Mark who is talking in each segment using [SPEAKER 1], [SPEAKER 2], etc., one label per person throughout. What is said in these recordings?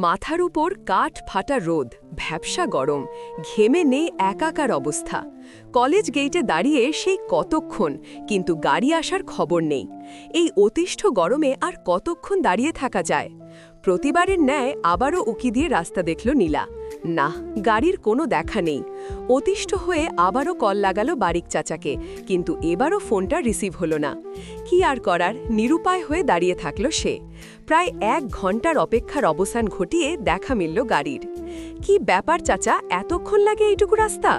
[SPEAKER 1] মাথার উপর কাঠ ফাটা রোদ, ভ্যাপসা গরম, ঘেমে নেই একাকার অবস্থা। কলেজ গেইটে দাঁড়িয়ে সেই কতক্ষণ, কিন্তু গাড়ি আসার খবর নেই। এই অতিষ্ঠ গরমে আর কতক্ষণ দাঁড়িয়ে থাকা যায়? প্রতিবারের ন্যায় আবারও উকি দিয়ে রাস্তা দেখল নীলা। না, গাড়ির কোনো দেখা নেই। অতিষ্ঠ হয়ে আবারও কল লাগালো বারিক চাচাকে, কিন্তু এবারও ফোনটা রিসিভ হলো না। কি আর করার, নিরুপায় হয়ে দাঁড়িয়ে থাকল সে। প্রায় 1 ঘন্টার অপেক্ষার অবসান ঘটিয়ে দেখা মিলল গাড়ির। কি ব্যাপার চাচা, এতক্ষণ লাগে এইটুকু রাস্তা?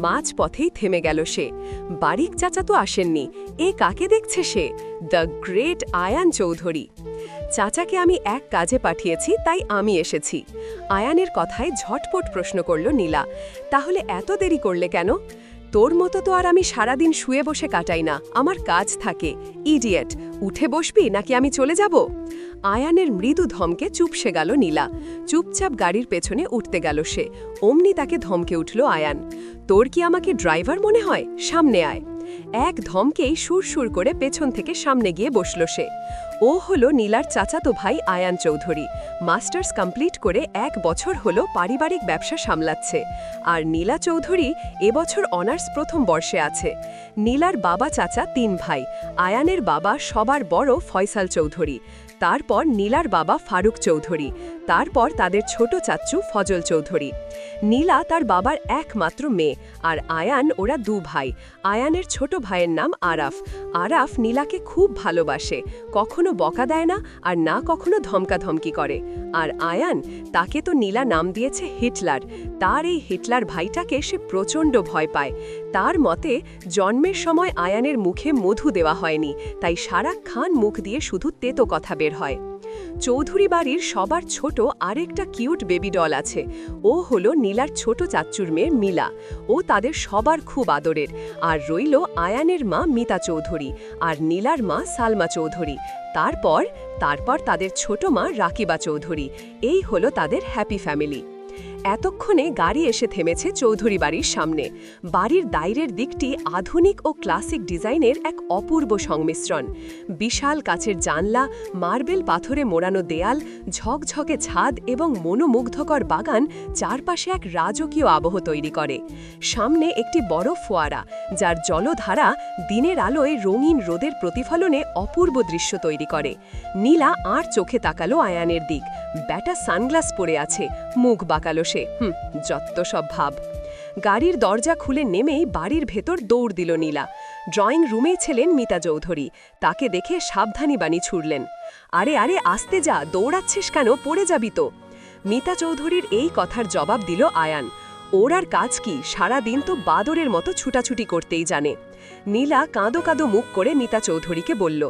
[SPEAKER 1] মাঝ পথেই থেমে গেল সে। বারিক চাচা তো আসেননি, এ কাকে দেখছে সে? The great Ayan Chowdhury. চাচাকে আমি এক কাজে পাঠিয়েছি, তাই আমি এসেছি। আয়ানের কথায় ঝটপট প্রশ্ন করল নীলা। তাহলে এত দেরি করলে কেন? তোর মতো তো আর আমি সারাদিন শুয়ে বসে কাটাই না, আমার কাজ থাকে। ইডিয়েট, উঠে বসবি নাকি আমি চলে যাব? আয়ানের মৃদু ধমকে চুপসে গেল নীলা। চুপচাপ গাড়ির পেছনে উঠতে গেল সে। অমনি তাকে ধমকে উঠল আয়ান। তোর কি আমাকে ড্রাইভার মনে হয়? সামনে আয়। এক ধমকেই সুরসুর করে পেছন থেকে সামনে গিয়ে বসল সে। ও হলো নীলার চাচাতো ভাই আয়ান চৌধুরী। মাস্টার্স কমপ্লিট করে 1 বছর হলো পারিবারিক ব্যবসা সামলাচ্ছে। আর নীলা চৌধুরী এবছর অনার্স প্রথম বর্ষে আছে। নীলার বাবা চাচা 3 ভাই। আয়ানের বাবা সবার বড় ফয়সাল চৌধুরী, তারপর নীলার বাবা ফারুক চৌধুরী, তারপর তাদের ছোট চাচ্চু ফজল চৌধুরী। নীলা তার বাবার একমাত্র মেয়ে, আর আয়ান ওরা 2 ভাই। আয়ানের ছোট ভাইয়ের নাম আরাফ। আরাফ নীলাকে খুব ভালোবাসে, কখনো বকা দেয় না, আর না কখনো ধমকাধমকি করে। আর আয়ান, তাকে তো নীলা নাম দিয়েছে হিটলার। তার এই হিটলার ভাইটাকে সে প্রচণ্ড ভয় পায়। তার মতে জন্মের সময় আয়ানের মুখে মধু দেওয়া হয়নি, তাই সারাক্ষণ মুখ দিয়ে শুধু তেতো কথা বের হয়। চৌধুরী বাড়ির সবার ছোট আরেকটা কিউট বেবি ডল আছে। ও হলো নীলার ছোট চাচ্চুর মেয়ে মিলা। ও তাদের সবার খুব আদরের। আর রইল আয়ানের মা মিতা চৌধুরী, আর নীলার মা সালমা চৌধুরী। তারপর তাদের ছোট মা রাকিবা চৌধুরী। এই হলো তাদের হ্যাপি ফ্যামিলি। এতক্ষণে গাড়ি এসে থেমেছে চৌধুরী বাড়ির সামনে। বাড়ির দাইরের দিকটি আধুনিক ও ক্লাসিক ডিজাইনের এক অপূর্ব সংমিশ্রণ। বিশাল কাচের জানলা, মার্বেল পাথরে মোড়ানো দেয়াল, ঝকঝকে ছাদ এবং মনোমুগ্ধকর বাগান চারপাশে এক রাজকীয় আবহ তৈরি করে। সামনে একটি বড় ফোয়ারা, যার জলধারা দিনের আলোয় রঙিন রোদের প্রতিফলনে অপূর্ব দৃশ্য তৈরি করে। নীলা আর চোখে তাকালো আয়ানের দিক। ব্যাটা সানগ্লাস পরে আছে, মুখ বাঁকালো সে। যত সব ভাব। গাড়ির দরজা খুলে নেমেই বাড়ির ভেতর দৌড় দিল নীলা। ড্রয়িং রুমেই ছিলেন মিতা চৌধুরী। তাকে দেখে সাবধানী বাণী ছুড়লেন। আরে আরে, আসতে যা, দৌড়াচ্ছিস কেন? পড়ে যাবি তো। মিতা চৌধুরীর এই কথার জবাব দিল আয়ান। ওর আর কাজ কি, সারাদিন তো বাদরের মতো ছুটাছুটি করতেই জানে। নীলা কাঁদো কাঁদো মুখ করে মিতা চৌধুরীকে বলল,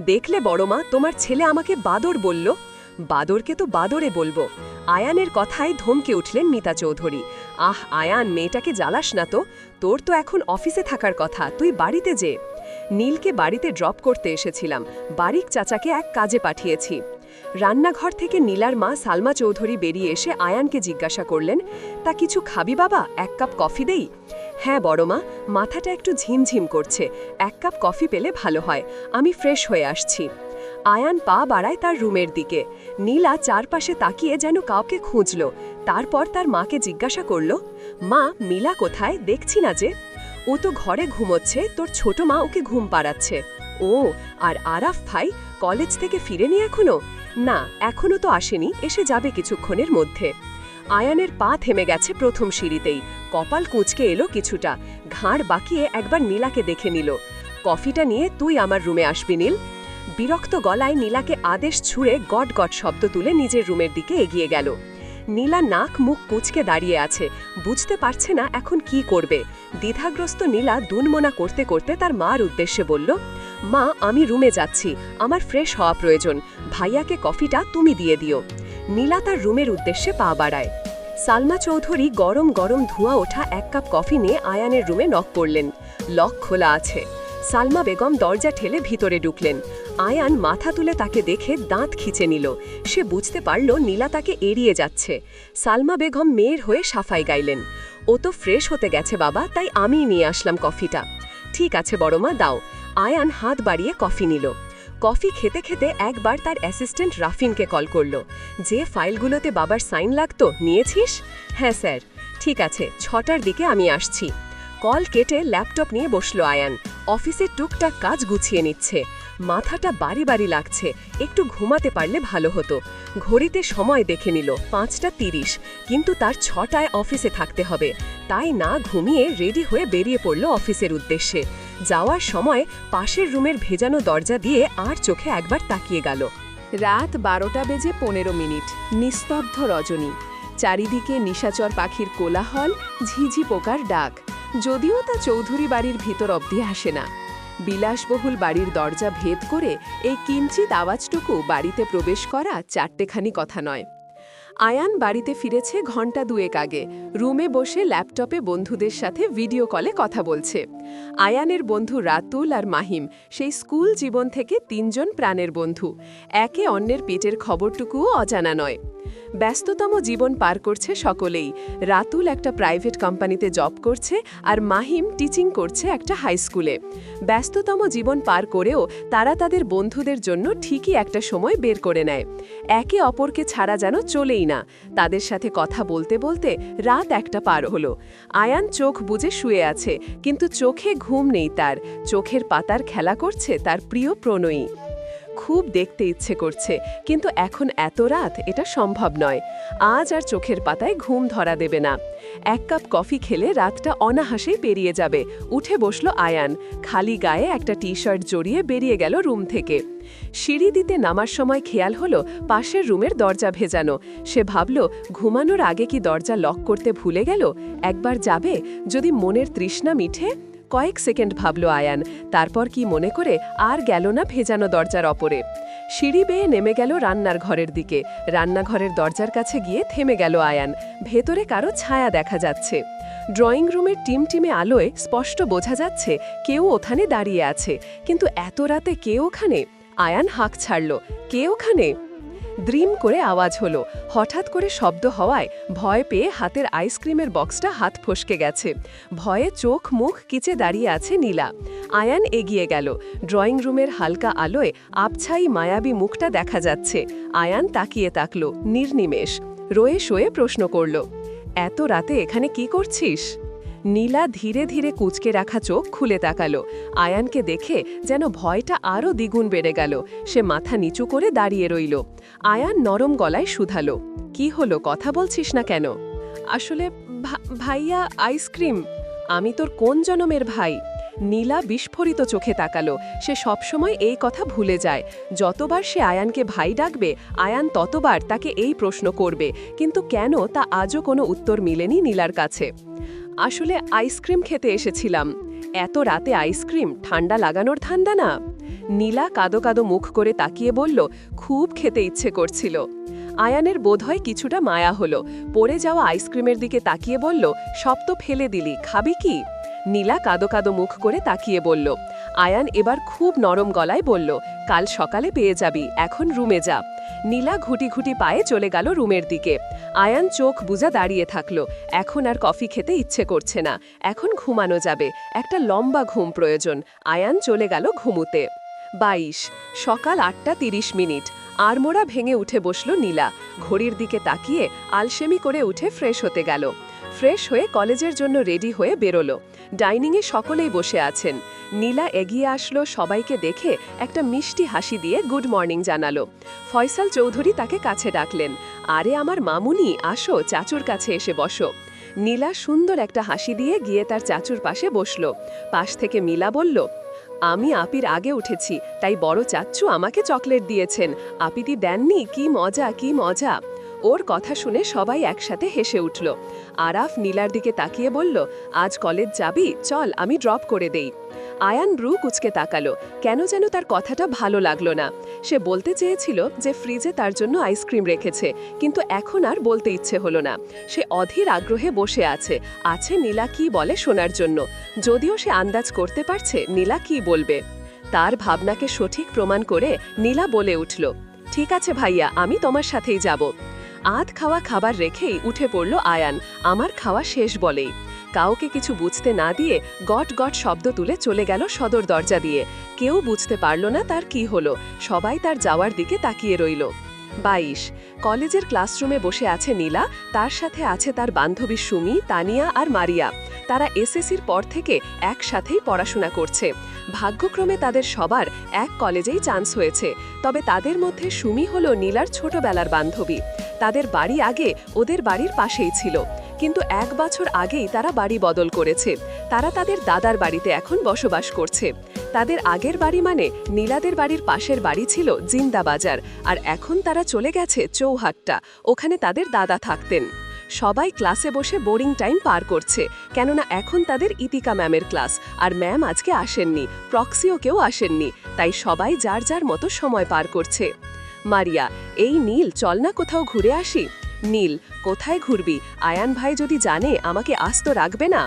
[SPEAKER 1] দেখলে বড়মা, তোমার ছেলে আমাকে বাদর বলল। বাদরকে তো বাদরে বলবো। আয়ানের কথায় ধমকে উঠলেন মিতা চৌধুরী। আহ আয়ান, মেয়েটাকে জ্বালাস না তো। তোর তো এখন অফিসে থাকার কথা, তুই বাড়িতে যে। নীলকে বাড়িতে ড্রপ করতে এসেছিলাম, বারিক চাচাকে এক কাজে পাঠিয়েছি। রান্নাঘর থেকে নীলার মা সালমা চৌধুরী বেরিয়ে এসে আয়ানকে জিজ্ঞাসা করলেন, তা কিছু খাবি বাবা? 1 কাপ কফি দেই? হ্যাঁ বড়মা, মাথাটা একটু ঝিমঝিম করছে, 1 কাপ কফি পেলে ভালো হয়, আমি ফ্রেশ হয়ে আসছি। আয়ান পা বাড়ায় তার রুমের দিকে। নীলা চারপাশে তাকিয়ে যেন কাউকে খুঁজল। তারপর তার মাকে জিজ্ঞাসা করল, মা, মিলা কোথায়? দেখছি না যে। ও তো ঘরে ঘুমোচ্ছে, তোর ছোট মা ওকে ঘুম পাড়াচ্ছে। ও, আর আরাফ ভাই কলেজ থেকে ফিরেনি এখনো? না, এখনো তো আসেনি, এসে যাবে কিছুক্ষণের মধ্যে। আয়ানের পা থেমে গেছে প্রথম সিঁড়িতেই। কপাল কুঁচকে এলো কিছুটা। ঘাড় বাঁকিয়ে একবার নীলাকে দেখে নিল। কফিটা নিয়ে তুই আমার রুমে আসবি নীল। বিরক্ত গলায় নীলাকে আদেশ ছুঁড়ে গট গট শব্দ তুলে নিজের রুমের দিকে এগিয়ে গেল। নীলা নাক মুখ কুঁচকে দাঁড়িয়ে আছে, বুঝতে পারছে না এখন কি করবে। দ্বিধাগ্রস্ত নীলা দুনমোনা করতে করতে তার মার উদ্দেশ্যে বলল, মা, আমি রুমে যাচ্ছি, আমার ফ্রেশ হওয়া প্রয়োজন, ভাইয়াকে কফিটা তুমি দিয়ে দিও। নীলা তার রুমের উদ্দেশ্যে পা বাড়ায়। সালমা চৌধুরী গরম গরম ধোঁয়া ওঠা 1 কাপ কফি নিয়ে আয়ানের রুমে নক করলেন। লক খোলা আছে। সালমা বেগম দরজা ঠেলে ভিতরে ঢুকলেন। আয়ান মাথা তুলে তাকে দেখে দাঁত খিঁচে নিল। সে বুঝতে পারল নীলা তাকে এড়িয়ে যাচ্ছে। সালমা বেগম মেয়ের হয়ে সাফাই গাইলেন, ও তো ফ্রেশ হতে গেছে বাবা, তাই আমিই নিয়ে আসলাম কফিটা। ঠিক আছে বড়মা, দাও। আয়ান হাত বাড়িয়ে কফি নিল। কফি খেতে খেতে একবার তার অ্যাসিস্ট্যান্ট রাফিনকে কল করল। যে ফাইলগুলোতে বাবার সাইন লাগতো নিয়েছিস? হ্যাঁ স্যার। ঠিক আছে, 6টার দিকে আমি আসছি। কল কেটে ল্যাপটপ নিয়ে বসলো আয়ান। অফিসের টুকটাক কাজ গুছিয়ে নিচ্ছে। মাথাটা বাড়ি বাড়ি লাগছে, একটু ঘুমাতে পারলে ভালো হতো। ঘড়িতে সময় দেখে নিল 5:30, কিন্তু তার 6টায় অফিসে থাকতে হবে। তাই না ঘুমিয়ে রেডি হয়ে বেরিয়ে পড়ল অফিসের উদ্দেশ্যে। যাওয়ার সময় পাশের রুমের ভেজানো দরজা দিয়ে আর চোখে একবার তাকিয়ে গেল। রাত 12:15, নিস্তব্ধ রজনী। চারিদিকে নিশাচর পাখির কোলাহল, ঝিঝি পোকার ডাক। যদিও তা চৌধুরী বাড়ির ভিতর অবধি আসে না। বিলাসবহুল বাড়ির দরজা ভেদ করে এই কিঞ্চিত আওয়াজটুকু বাড়িতে প্রবেশ করা চারটেখানি কথা নয়। আয়ান বাড়িতে ফিরেছে ঘণ্টা 2 আগে। রুমে বসে ল্যাপটপে বন্ধুদের সাথে ভিডিও কলে কথা বলছে। আয়ানের বন্ধু রাতুল আর মাহিম, সেই স্কুল জীবন থেকে 3জন প্রাণের বন্ধু। একে অন্যের পেটের খবরটুকুও অজানা নয়। ব্যস্ততম জীবন পার করছে সকলেই। রাতুল একটা প্রাইভেট কোম্পানিতে জব করছে, আর মাহিম টিচিং করছে একটা হাই স্কুলে। ব্যস্ততম জীবন পার করেও তারা তাদের বন্ধুদের জন্য ঠিকই একটা সময় বের করে নেয়। একে অপরকে ছাড়া যেন চলেই না। তাদের সাথে কথা বলতে বলতে রাত 1টা পার হলো। আয়ান চোখ বুজে শুয়ে আছে, কিন্তু চোখে ঘুম নেই তার। চোখের পাতার খেলা করছে তার প্রিয় প্রণয়ী। খুব দেখতে ইচ্ছে করছে, কিন্তু এখন এত রাত এটা সম্ভব নয়। আজ আর চোখের পাতায় ঘুম ধরা দেবে না। 1 কাপ কফি খেলে রাতটা অনাহাসেই পেরিয়ে যাবে। উঠে বসলো আয়ান। খালি গায়ে একটা টি-শার্ট জড়িয়ে বেরিয়ে গেল রুম থেকে। সিঁড়ি দিতে নামার সময় খেয়াল হলো পাশের রুমের দরজা ভেজানো। সে ভাবল, ঘুমানোর আগে কি দরজা লক করতে ভুলে গেল? একবার যাবে, যদি মনের তৃষ্ণা মিঠে। কয়েক সেকেন্ড ভাবল আয়ান, তারপর কি মনে করে আর গেল না ভেজানো দরজার ওপরে। সিঁড়ি বেয়ে নেমে গেল রান্নার ঘরের দিকে। রান্নাঘরের দরজার কাছে গিয়ে থেমে গেল আয়ান। ভেতরে কারো ছায়া দেখা যাচ্ছে। ড্রয়িং রুমের টিমটিমে আলোয় স্পষ্ট বোঝা যাচ্ছে কেউ ওখানে দাঁড়িয়ে আছে, কিন্তু এত রাতে কে ওখানে? আয়ান হাঁক ছাড়ল, কে ওখানে? দ্রিম করে আওয়াজ হলো। হঠাৎ করে শব্দ হওয়ায় ভয় পেয়ে হাতের আইসক্রিমের বক্সটা হাত ফসকে গেছে। ভয়ে চোখ মুখ কিচে দাঁড়িয়ে আছে নীলা। আয়ান এগিয়ে গেল। ড্রয়িং রুমের হালকা আলোয় আবছাই মায়াবী মুখটা দেখা যাচ্ছে। আয়ান তাকিয়ে তাকল, নির্নিমেষ। রয়ে শোয়ে প্রশ্ন করল, এত রাতে এখানে কি করছিস? নীলা ধীরে ধীরে কুঁচকে রাখা চোখ খুলে তাকালো। আয়ানকে দেখে যেন ভয়টা আরও দ্বিগুণ বেড়ে গেল। সে মাথা নিচু করে দাঁড়িয়ে রইল। আয়ান নরম গলায় শুধালো, কি হলো, কথা বলছিস না কেন? আসলে ভাইয়া, আইসক্রিম। আমি তোর কোন জনমের ভাই? নীলা বিস্ফোরিত চোখে তাকালো। সে সবসময় এই কথা ভুলে যায়। যতবার সে আয়ানকে ভাই ডাকবে, আয়ান ততবার তাকে এই প্রশ্ন করবে। কিন্তু কেন, তা আজও কোনো উত্তর মিলেনি নীলার কাছে। আসলে আইসক্রিম খেতে এসেছিলাম। এত রাতে আইসক্রিম? ঠান্ডা লাগানোর ধান্দা না? নীলা কাদো কাদো মুখ করে তাকিয়ে বলল, খুব খেতে ইচ্ছে করছিল। আয়ানের বোধহয় কিছুটা মায়া হলো। পড়ে যাওয়া আইসক্রিমের দিকে তাকিয়ে বলল, সব তো ফেলে দিলি, খাবি কি? নীলা কাদো কাদো মুখ করে তাকিয়ে বলল। আয়ান এবার খুব নরম গলায় বলল, কাল সকালে পেয়ে যাবি, এখন রুমে যা। নীলা ঘুটি ঘুটি পায়ে চলে গেল রুমের দিকে। আয়ান চোখ বুজা দাঁড়িয়ে থাকলো। এখন আর কফি খেতে ইচ্ছে করছে না। এখন ঘুমানো যাবে, একটা লম্বা ঘুম প্রয়োজন। আয়ান চলে গেল ঘুমুতে। 22, সকাল 8:30। আড়মোড়া ভেঙে উঠে বসল নীলা। ঘড়ির দিকে তাকিয়ে আলসেমি করে উঠে ফ্রেশ হতে গেল। ফ্রেশ হয়ে কলেজের জন্য রেডি হয়ে বেরোলো। ডাইনিংয়ে সকলেই বসে আছেন। নীলা এগিয়ে আসলো, সবাইকে দেখে একটা মিষ্টি হাসি দিয়ে গুড মর্নিং জানালো। ফয়সাল চৌধুরী তাকে কাছে ডাকলেন, আরে আমার মামুনি, আসো, চাচুর কাছে এসে বসো। নীলা সুন্দর একটা হাসি দিয়ে গিয়ে তার চাচুর পাশে বসল। পাশ থেকে মিলা বলল, আমি আপির আগে উঠেছি, তাই বড় চাচ্চু আমাকে চকলেট দিয়েছেন। আপিদি দেননি? কি মজা, কি মজা। ওর কথা শুনে সবাই একসাথে হেসে উঠল। আরাফ নীলার দিকে তাকিয়ে বলল, আজ কলেজ যাবি? চল, আমি ড্রপ করে দেই। আয়ান ব্রু কুচকে তাকালো। কেন যেন তার কথাটা ভালো লাগলো না। সে বলতে চেয়েছিল যে ফ্রিজে তার জন্য আইসক্রিম রেখেছে, কিন্তু এখন আর বলতে ইচ্ছে হলো না। সে অধীর আগ্রহে বসে আছে নীলা কি বলে শোনার জন্য। যদিও সে আন্দাজ করতে পারছে নীলা কি বলবে। তার ভাবনাকে সঠিক প্রমাণ করে নীলা বলে উঠল, ঠিক আছে ভাইয়া, আমি তোমার সাথেই যাব। আধ খাওয়া খাবার রেখেই উঠে পড়ল আয়ান, আমার খাওয়া শেষ বলেই। কাউকে কিছু বুঝতে না দিয়ে গট গট শব্দ তুলে চলে গেল সদর দরজা দিয়ে। কেউ বুঝতে পারল না তার কি হলো, সবাই তার যাওয়ার দিকে তাকিয়ে রইল। 22 কলেজের ক্লাসরুমে বসে আছে নীলা, তার সাথে আছে তার বান্ধবী সুমি, তানিয়া আর মারিয়া। তারা এসএসসির পর থেকে একসাথেই পড়াশোনা করছে। ভাগ্যক্রমে তাদের সবার এক কলেজেই চান্স হয়েছে, তবে তাদের মধ্যে সুমি হলো নীলার ছোটবেলার বান্ধবী। তাদের বাড়ি আগে ওদের বাড়ির পাশেই ছিল, কিন্তু 1 বছর আগেই তারা বাড়ি বদল করেছে। তারা তাদের দাদার বাড়িতে এখন বসবাস করছে। তাদের আগের বাড়ি মানে নীলাদের বাড়ির পাশের বাড়ি ছিল জিন্দাবাজার, আর এখন তারা চলে গেছে চৌহাট্টা, ওখানে তাদের দাদা থাকতেন। সবাই ক্লাসে বসে বোরিং টাইম পার করছে, কেননা এখন তাদের ইতিকা ম্যামের ক্লাস, আর ম্যাম আজকে আসেননি, প্রক্সিও কেউ আসেননি, তাই সবাই যার যার মতো সময় পার করছে। মারিয়া, এই নীল, চল না কোথাও ঘুরে আসি। নীল, কোথায় ঘুরবি? আয়ান ভাই যদি জানে আমাকে আস্ত রাখবে না।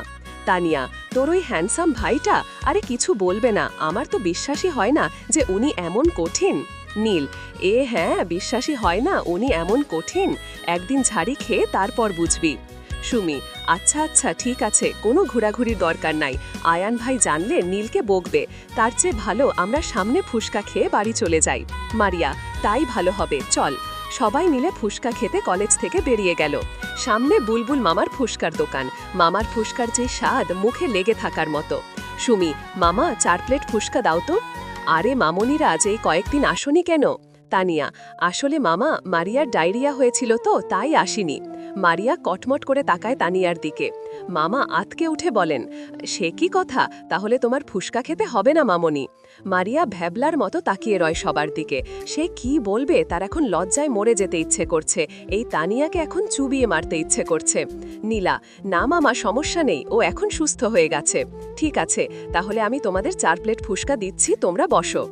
[SPEAKER 1] তানিয়া, তোর ওই হ্যান্ডসাম ভাইটা, আরে কিছু বলবে না, আমার তো বিশ্বাসই হয় না যে উনি এমন কঠিন। নীল, হ্যাঁ, বিশ্বাসই হয় না উনি এমন কঠিন, একদিন ঝাড়ি খেয়ে তারপর বুঝবি। সুমি, আচ্ছা আচ্ছা ঠিক আছে, কোনো ঘোরাঘুরির দরকার নাই, আয়ান ভাই জানলে নীলকে বকবে, তার চেয়ে ভালো আমরা সামনে ফুসকা খেয়ে বাড়ি চলে যাই। মারিয়া, তাই ভালো হবে, চল। সবাই মিলে ফুসকা খেতে কলেজ থেকে বেরিয়ে গেল। সামনে বুলবুল মামার ফুসকার দোকান, মামার ফুসকার যে স্বাদ মুখে লেগে থাকার মতো। সুমি, মামা 4 প্লেট ফুসকা দাও তো। আরে মামনিরা এই কয়েকদিন আসনি কেন? তানিয়া, আসলে মামা মারিয়ার ডায়রিয়া হয়েছিল তো তাই আসিনি। মারিয়া কটমট করে তাকায় তানিয়ার দিকে। মামা আতকে উঠে বলেন, সে কি কথা, তাহলে তোমার ফুসকা খেতে হবে না মামনি। মারিয়া ভ্যাবলার মতো তাকিয়ে রয় সবার দিকে, সে কি বলবে, তার এখন লজ্জায় মরে যেতে ইচ্ছে করছে, এই তানিয়াকে এখন চুবিয়ে মারতে ইচ্ছে করছে। নীলা, না মামা সমস্যা নেই, ও এখন সুস্থ হয়ে গেছে। ঠিক আছে, তাহলে আমি তোমাদের 4 প্লেট ফুসকা দিচ্ছি, তোমরা বসো।